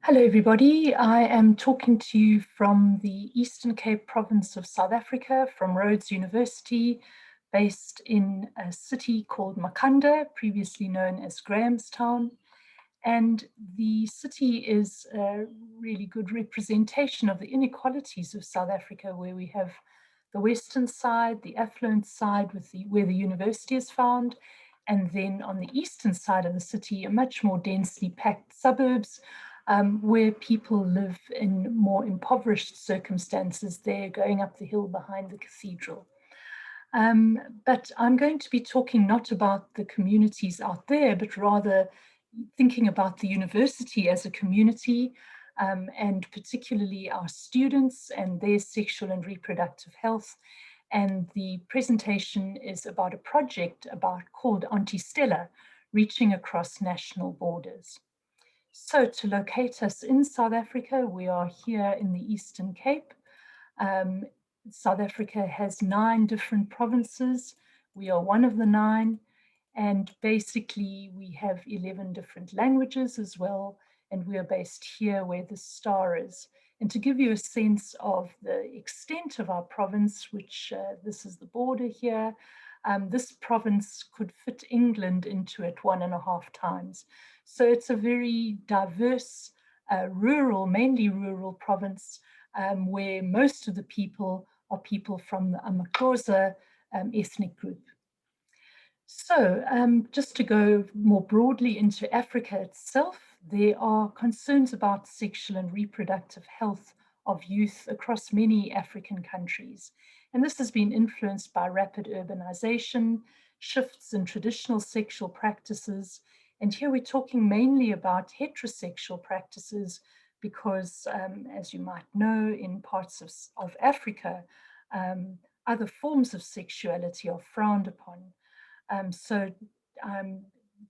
Hello, everybody. I am talking to you from the Eastern Cape province of South Africa, from Rhodes University, based in a city called Makhanda, previously known as Grahamstown. And the city is a really good representation of the inequalities of South Africa, where we have the western side, the affluent side, where the university is found, and then on the eastern side of the city, a much more densely packed suburbs, where people live in more impoverished circumstances. They're going up the hill behind the cathedral. But I'm going to be talking not about the communities out there, but rather thinking about the university as a community, and particularly our students and their sexual and reproductive health. And the presentation is about a project called Auntie Stella, reaching across national borders. So to locate us in South Africa, we are here in the Eastern Cape. Um, South Africa has 9 different provinces. We are one of the 9. And basically, we have 11 different languages as well. And we are based here where the star is. And to give you a sense of the extent of our province, which this is the border here, this province could fit England into it 1.5 times. So it's a very diverse, mainly rural province, where most of the people are people from the Amaxhosa ethnic group. So just to go more broadly into Africa itself, there are concerns about sexual and reproductive health of youth across many African countries. And this has been influenced by rapid urbanization, shifts in traditional sexual practices. And here we're talking mainly about heterosexual practices because, as you might know, in parts of Africa, other forms of sexuality are frowned upon. So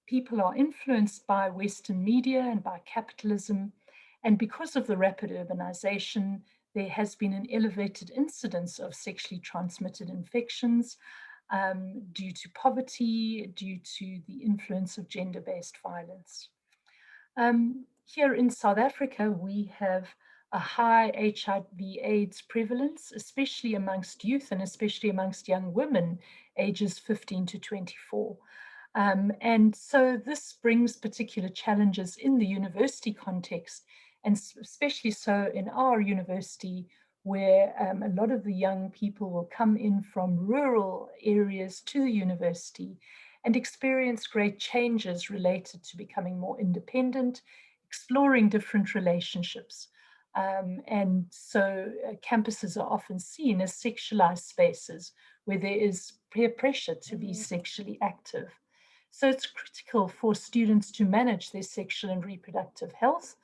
people are influenced by Western media and by capitalism. And because of the rapid urbanization, there has been an elevated incidence of sexually transmitted infections due to poverty, due to the influence of gender-based violence. Here in South Africa, we have a high HIV/AIDS prevalence, especially amongst youth and especially amongst young women, ages 15 to 24. And so this brings particular challenges in the university context, and especially so in our university, where a lot of the young people will come in from rural areas to the university and experience great changes related to becoming more independent, exploring different relationships. And so campuses are often seen as sexualized spaces where there is peer pressure to be sexually active. So it's critical for students to manage their sexual and reproductive health,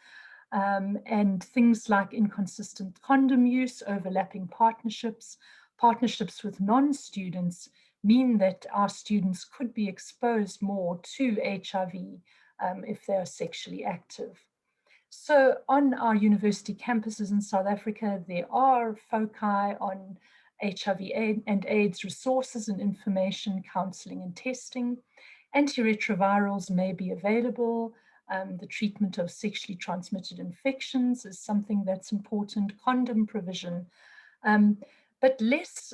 and things like inconsistent condom use, overlapping partnerships, partnerships with non-students mean that our students could be exposed more to HIV if they are sexually active. So on our university campuses in South Africa, there are foci on HIV and AIDS resources and information, counseling and testing. Antiretrovirals may be available. The treatment of sexually transmitted infections is something that's important, condom provision, but less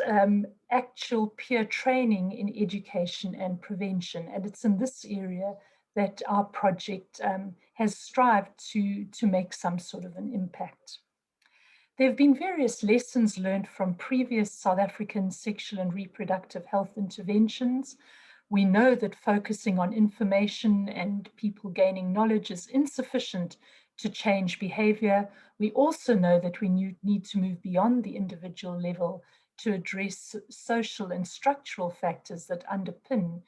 actual peer training in education and prevention. And it's in this area that our project has strived to make some sort of an impact. There have been various lessons learned from previous South African sexual and reproductive health interventions. We know that focusing on information and people gaining knowledge is insufficient to change behavior. We also know that we need to move beyond the individual level to address social and structural factors that underpin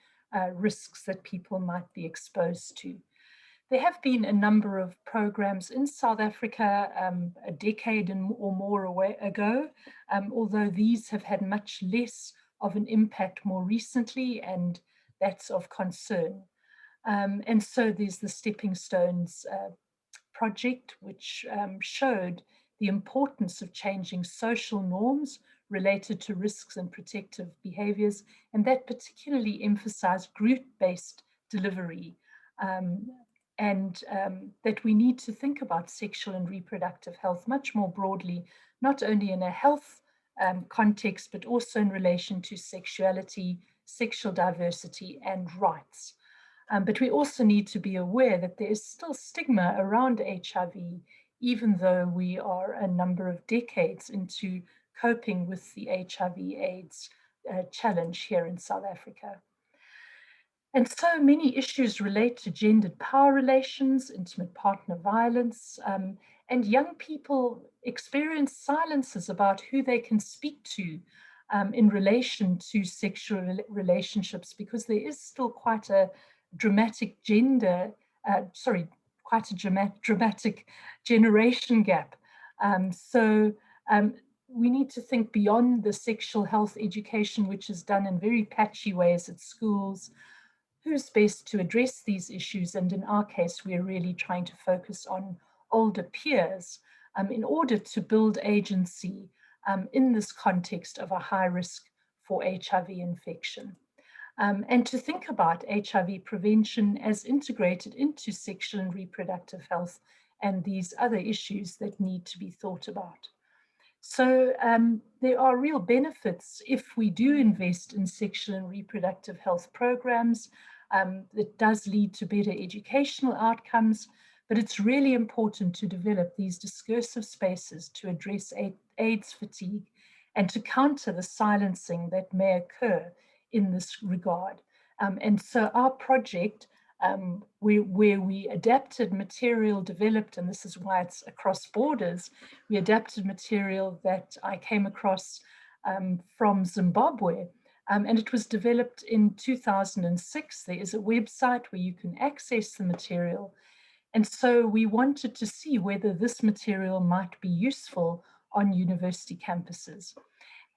risks that people might be exposed to. There have been a number of programs in South Africa a decade or more ago, although these have had much less of an impact more recently, and that's of concern. And so there's the Stepping Stones project, which showed the importance of changing social norms related to risks and protective behaviors, and that particularly emphasized group-based delivery. and that we need to think about sexual and reproductive health much more broadly, not only in a health context, but also in relation to sexuality, sexual diversity, and rights. But we also need to be aware that there is still stigma around HIV, even though we are a number of decades into coping with the HIV/AIDS challenge here in South Africa. And so many issues relate to gendered power relations, intimate partner violence, and young people experience silences about who they can speak to in relation to sexual relationships, because there is still quite a dramatic quite a dramatic generation gap. So we need to think beyond the sexual health education, which is done in very patchy ways at schools. Who's best to address these issues? And in our case, we're really trying to focus on older peers in order to build agency in this context of a high risk for HIV infection. And to think about HIV prevention as integrated into sexual and reproductive health and these other issues that need to be thought about. So there are real benefits if we do invest in sexual and reproductive health programs. It does lead to better educational outcomes, but it's really important to develop these discursive spaces to address AIDS fatigue and to counter the silencing that may occur in this regard. And so our project, where we adapted material developed, and this is why it's across borders, we adapted material that I came across from Zimbabwe, and it was developed in 2006. There is a website where you can access the material. And so we wanted to see whether this material might be useful on university campuses.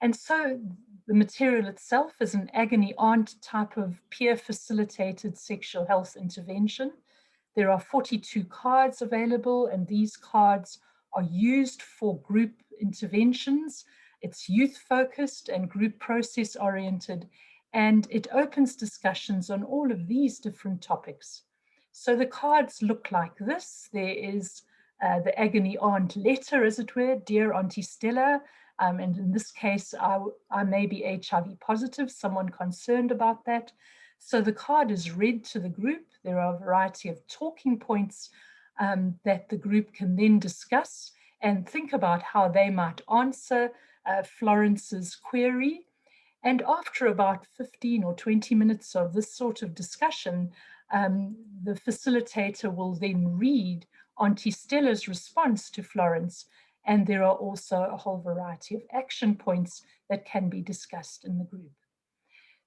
And so the material itself is an agony aunt type of peer facilitated sexual health intervention. There are 42 cards available, and these cards are used for group interventions. It's youth focused and group process oriented, and it opens discussions on all of these different topics. So the cards look like this. There is the agony aunt letter, as it were, Dear Auntie Stella. And in this case, I may be HIV positive, someone concerned about that. So the card is read to the group. There are a variety of talking points that the group can then discuss and think about how they might answer Florence's query. And after about 15 or 20 minutes of this sort of discussion, the facilitator will then read Auntie Stella's response to Florence, and there are also a whole variety of action points that can be discussed in the group.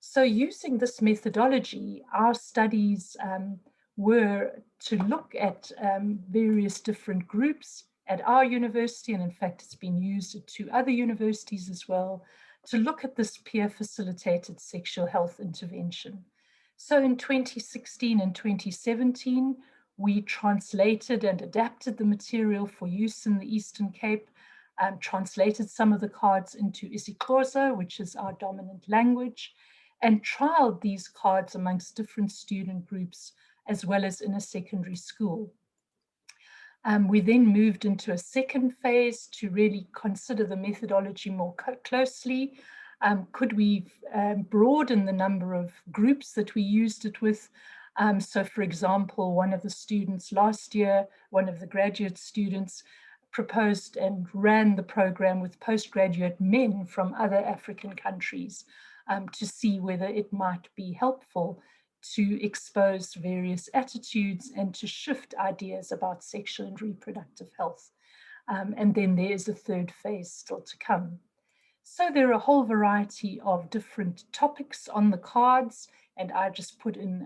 So using this methodology, our studies were to look at various different groups at our university, and in fact, it's been used at 2 other universities as well, to look at this peer-facilitated sexual health intervention. So in 2016 and 2017, we translated and adapted the material for use in the Eastern Cape, translated some of the cards into isiXhosa, which is our dominant language, and trialed these cards amongst different student groups, as well as in a secondary school. We then moved into a second phase to really consider the methodology more closely. Could we broaden the number of groups that we used it with? So for example, one of the students last year, one of the graduate students, proposed and ran the program with postgraduate men from other African countries to see whether it might be helpful to expose various attitudes and to shift ideas about sexual and reproductive health. And then there is a third phase still to come. So there are a whole variety of different topics on the cards, and I just put in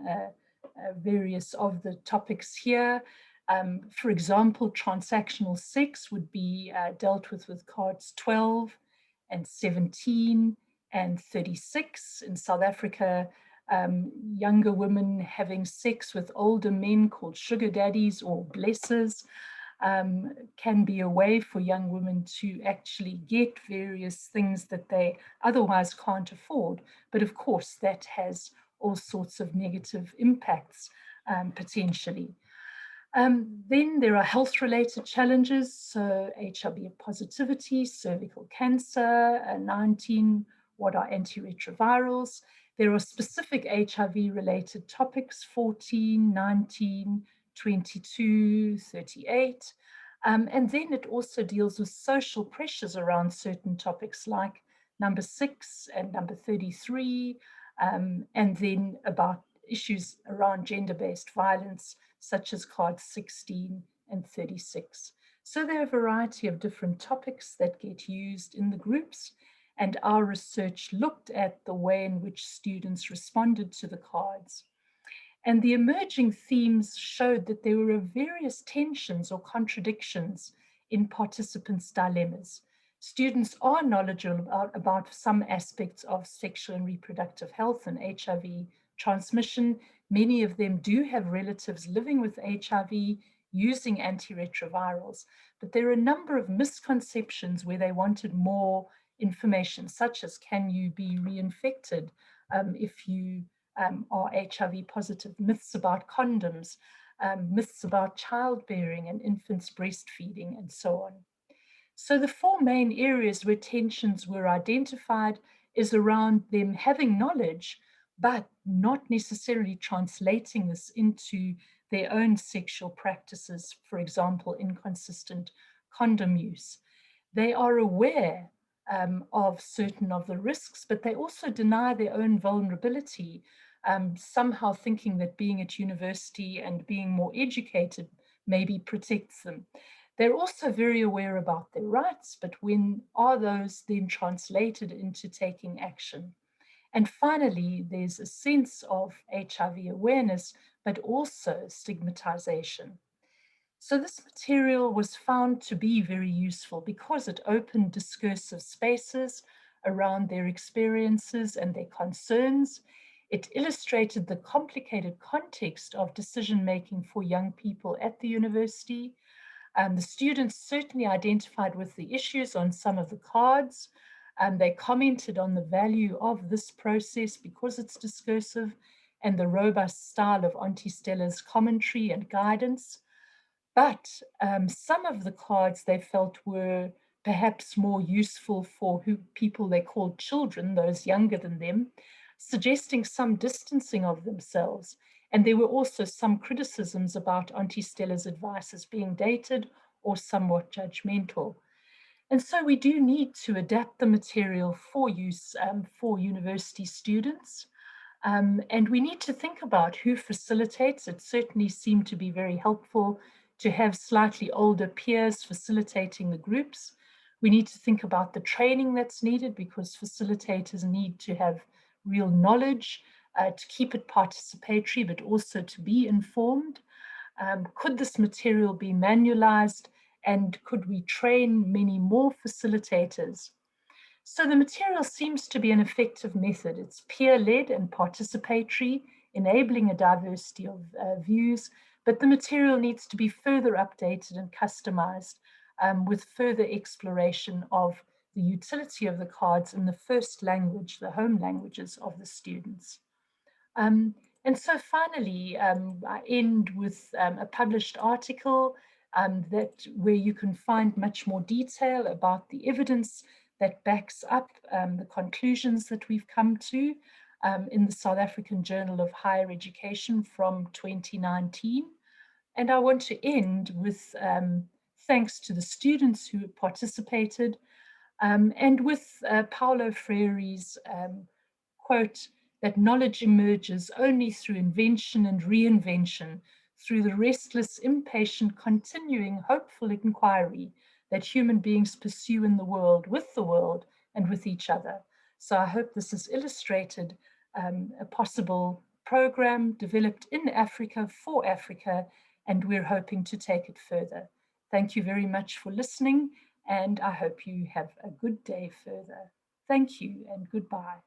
various of the topics here. For example, transactional sex would be dealt with cards 12 and 17 and 36. In South Africa, younger women having sex with older men called sugar daddies or blessers can be a way for young women to actually get various things that they otherwise can't afford. But of course, that has all sorts of negative impacts potentially. Then there are health-related challenges, so HIV positivity, cervical cancer, 19, what are antiretrovirals? There are specific HIV-related topics, 14, 19, 22, 38. And then it also deals with social pressures around certain topics like number 6 and number 33, and then about issues around gender-based violence, such as cards 16 and 36. So there are a variety of different topics that get used in the groups, and our research looked at the way in which students responded to the cards. And the emerging themes showed that there were various tensions or contradictions in participants' dilemmas. Students are knowledgeable about some aspects of sexual and reproductive health and HIV transmission. Many of them do have relatives living with HIV using antiretrovirals, but there are a number of misconceptions where they wanted more information, such as can you be reinfected if you are HIV positive, myths about condoms, myths about childbearing and infants breastfeeding, and so on. So the four main areas where tensions were identified is around them having knowledge, but not necessarily translating this into their own sexual practices, for example, inconsistent condom use. They are aware of certain of the risks, but they also deny their own vulnerability, somehow thinking that being at university and being more educated maybe protects them. They're also very aware about their rights, but when are those then translated into taking action? And finally, there's a sense of HIV awareness, but also stigmatization. So this material was found to be very useful because it opened discursive spaces around their experiences and their concerns. It illustrated the complicated context of decision-making for young people at the university. The students certainly identified with the issues on some of the cards. They commented on the value of this process because it's discursive and the robust style of Auntie Stella's commentary and guidance. But some of the cards they felt were perhaps more useful for people they called children, those younger than them, suggesting some distancing of themselves. And there were also some criticisms about Auntie Stella's advice as being dated or somewhat judgmental. And so we do need to adapt the material for use for university students. And we need to think about who facilitates. It certainly seemed to be very helpful to have slightly older peers facilitating the groups. We need to think about the training that's needed because facilitators need to have real knowledge to keep it participatory, but also to be informed. Could this material be manualized, and could we train many more facilitators? So the material seems to be an effective method. It's peer-led and participatory, enabling a diversity of views, but the material needs to be further updated and customized with further exploration of the utility of the cards in the first language, the home languages of the students. And so finally, I end with a published article where you can find much more detail about the evidence that backs up the conclusions that we've come to in the South African Journal of Higher Education from 2019. And I want to end with thanks to the students who participated and with Paulo Freire's quote, that knowledge emerges only through invention and reinvention, through the restless, impatient, continuing, hopeful inquiry that human beings pursue in the world, and with each other. So I hope this has illustrated a possible program developed in Africa for Africa, and we're hoping to take it further. Thank you very much for listening, and I hope you have a good day further. Thank you and goodbye.